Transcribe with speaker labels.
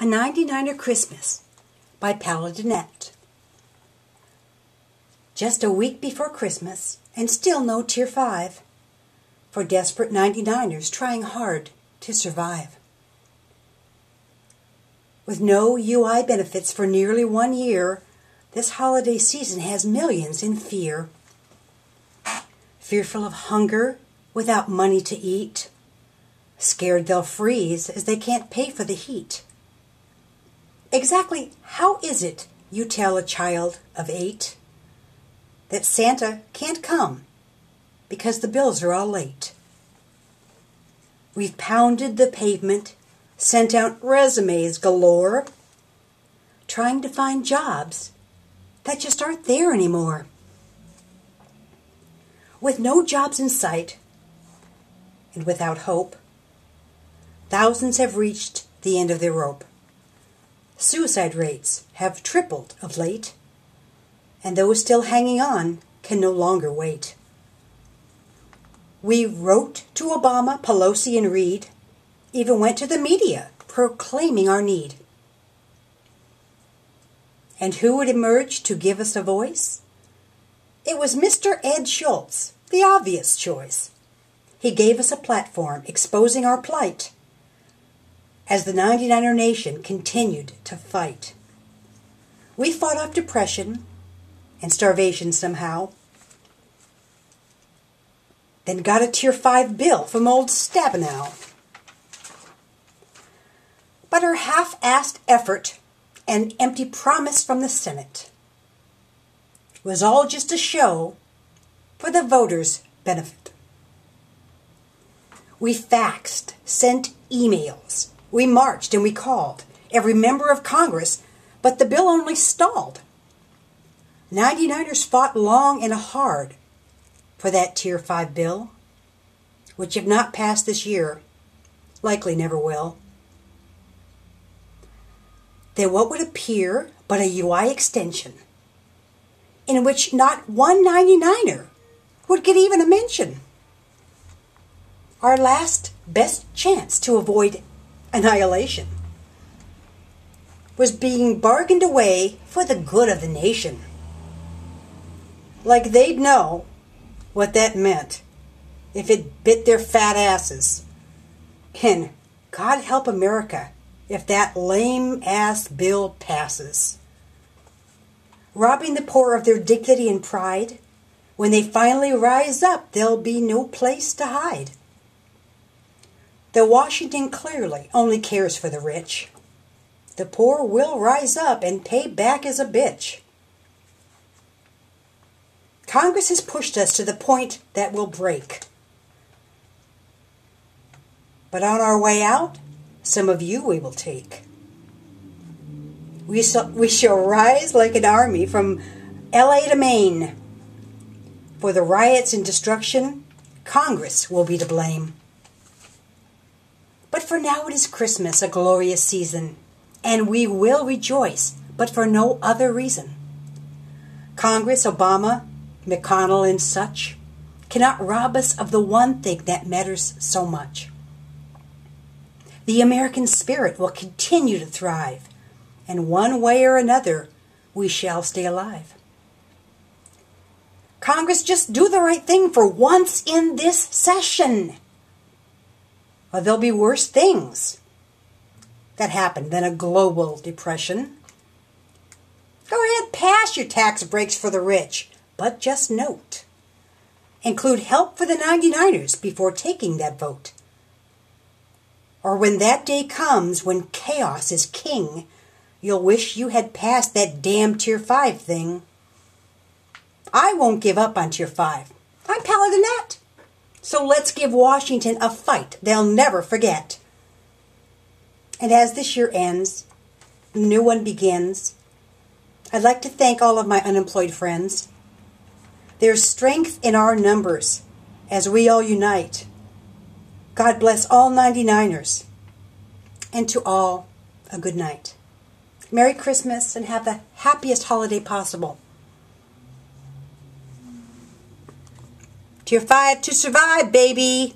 Speaker 1: A 99er Christmas by Paladinette. Just a week before Christmas, and still no Tier 5, for desperate 99ers trying hard to survive. With no UI benefits for nearly 1 year, this holiday season has millions in fear. Fearful of hunger, without money to eat, scared they'll freeze as they can't pay for the heat. Exactly how is it, you tell a child of 8, that Santa can't come because the bills are all late? We've pounded the pavement, sent out resumes galore, trying to find jobs that just aren't there anymore. With no jobs in sight, and without hope, thousands have reached the end of their rope. Suicide rates have tripled of late, and those still hanging on can no longer wait. We wrote to Obama, Pelosi, and Reid, even went to the media proclaiming our need. And who would emerge to give us a voice? It was Mr. Ed Schultz, the obvious choice. He gave us a platform exposing our plight as the 99er nation continued to fight. We fought off depression and starvation somehow, then got a Tier 5 bill from old Stabenow. But our half-assed effort and empty promise from the Senate was all just a show for the voters' benefit. We faxed, sent emails, we marched and we called every member of Congress, but the bill only stalled. 99ers fought long and hard for that Tier 5 bill, which if not passed this year, likely never will. Then what would appear but a UI extension in which not one 99er would get even a mention? Our last best chance to avoid annihilation was being bargained away for the good of the nation. Like they'd know what that meant if it bit their fat asses. And God help America if that lame-ass bill passes. Robbing the poor of their dignity and pride, when they finally rise up, there'll be no place to hide. The Washington clearly only cares for the rich. The poor will rise up and pay back as a bitch. Congress has pushed us to the point that we'll break. But on our way out, some of you we will take. We shall rise like an army from LA to Maine. For the riots and destruction, Congress will be to blame. But for now it is Christmas, a glorious season, and we will rejoice, but for no other reason. Congress, Obama, McConnell, and such cannot rob us of the one thing that matters so much. The American spirit will continue to thrive, and one way or another, we shall stay alive. Congress, just do the right thing for once in this session, or there'll be worse things that happen than a global depression. Go ahead, pass your tax breaks for the rich, but just note, include help for the 99ers before taking that vote. Or when that day comes when chaos is king, you'll wish you had passed that damn Tier 5 thing. I won't give up on Tier 5. I'm Paladinette. So let's give Washington a fight they'll never forget. And as this year ends, a new one begins, I'd like to thank all of my unemployed friends. There's strength in our numbers as we all unite. God bless all 99ers, and to all, a good night. Merry Christmas, and have the happiest holiday possible. Tier 5 to survive, baby!